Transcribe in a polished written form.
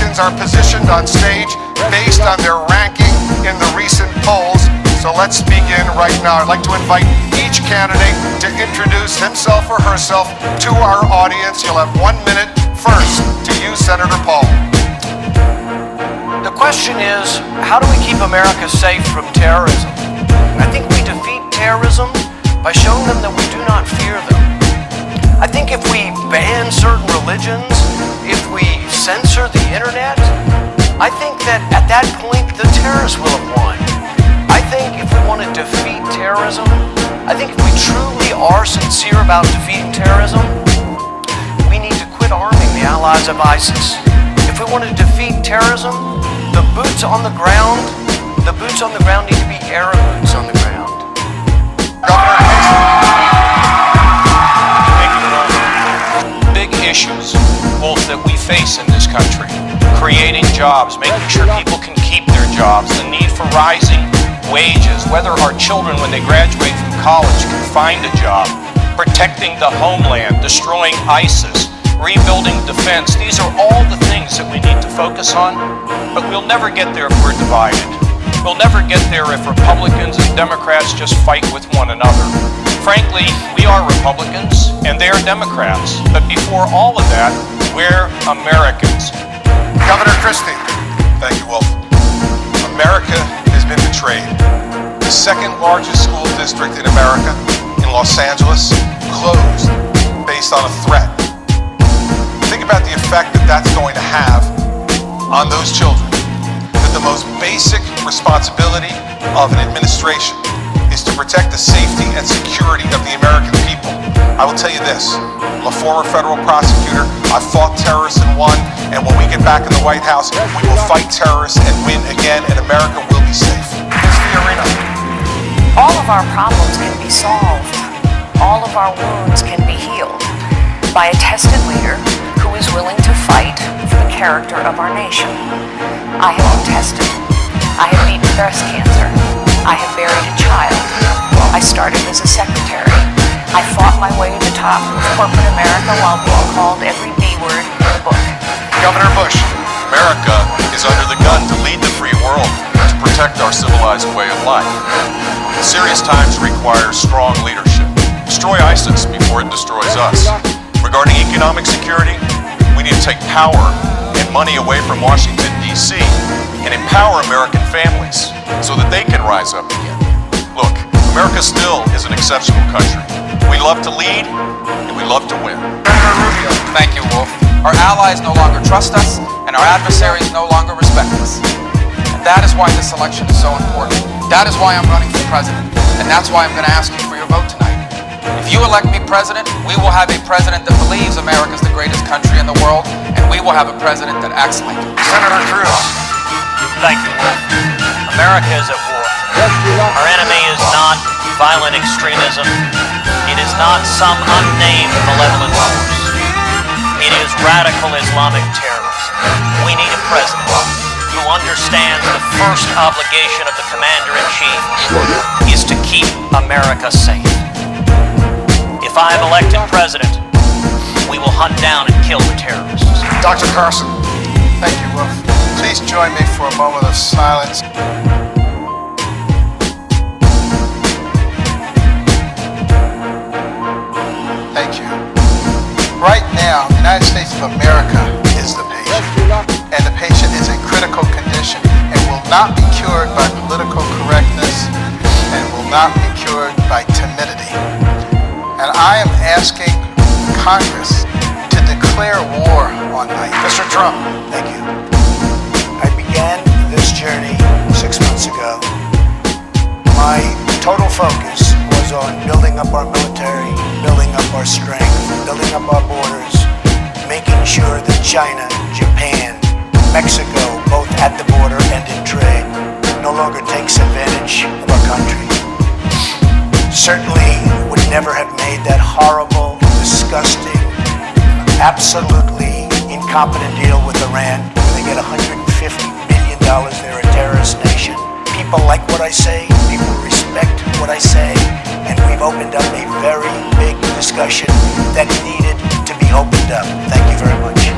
Republicans are positioned on stage based on their ranking in the recent polls. So let's begin right now. I'd like to invite each candidate to introduce himself or herself to our audience. You'll have 1 minute. First, to you, Senator Paul. The question is, how do we keep America safe from terrorism? I think we defeat terrorism by showing them that we do not fear them. I think if we ban certain religions, if we censor the internet, I think that at that point the terrorists will have won. I think if we want to defeat terrorism, I think if we truly are sincere about defeating terrorism, we need to quit arming the allies of ISIS. If we want to defeat terrorism, the boots on the ground need to be Arab boots on the ground. Thank you, Wolf. Big issues, Wolf, that we face in this country. Creating jobs, making sure people can keep their jobs, the need for rising wages, whether our children, when they graduate from college, can find a job, protecting the homeland, destroying ISIS, rebuilding defense. These are all the things that we need to focus on, but we'll never get there if we're divided. We'll never get there if Republicans and Democrats just fight with one another. Frankly, we are Republicans and they're Democrats, but before all of that, we're Americans. Governor Christie. Thank you, Wolf. America has been betrayed. The second largest school district in America, in Los Angeles, closed based on a threat. Think about the effect that that's going to have on those children. That the most basic responsibility of an administration is to protect the safety and security of the American people. I will tell you this, I'm a former federal prosecutor, I fought terrorists and won, and when we get back in the White House, we will fight terrorists and win again, and America will be safe. Ms. Fiorina. All of our problems can be solved. All of our wounds can be healed by a tested leader who is willing to fight for the character of our nation. I have been tested. I have beaten breast cancer. I have buried a child. I started as a secretary. I fought my way to the top of corporate America while being called every B word in the book. Governor Bush. America is under the gun to lead the free world, to protect our civilized way of life. Serious times require strong leadership. Destroy ISIS before it destroys us. Regarding economic security, we need to take power and money away from Washington, D.C. and empower American families so that they can rise up again. Look, America still is an exceptional country. We love to lead and we love to win. Senator Rubio. Thank you, Wolf. Our allies no longer trust us and our adversaries no longer respect us. And that is why this election is so important. That is why I'm running for president. And that's why I'm going to ask you for your vote tonight. If you elect me president, we will have a president that believes America is the greatest country in the world, and we will have a president that acts like it. Senator Cruz. Thank you, Wolf. America is at war. Our enemy is not violent extremism. It is not some unnamed malevolent force. It is radical Islamic terrorism. We need a president who understands the first obligation of the commander-in-chief is to keep America safe. If I am elected president, we will hunt down and kill the terrorists. Dr. Carson. Thank you, Wolf. Please join me for a moment of silence. Thank you. Right now, the United States of America is the patient. And the patient is in critical condition and will not be cured by political correctness and will not be cured by timidity. And I am asking Congress to declare war on ISIS. Mr. Turmp. Thank you. I began this journey 6 months ago. My total focus was on building up our military, building up our strength, building up our borders, making sure that China, Japan, Mexico, both at the border and in trade, no longer takes advantage of our country. Certainly would never have made that horrible, disgusting, absolutely incompetent deal with Iran, where they get $150 billion. They're a terrorist nation. People like what I say, people respect what I say, and we've opened up a very big discussion that needed to be opened up. Thank you very much.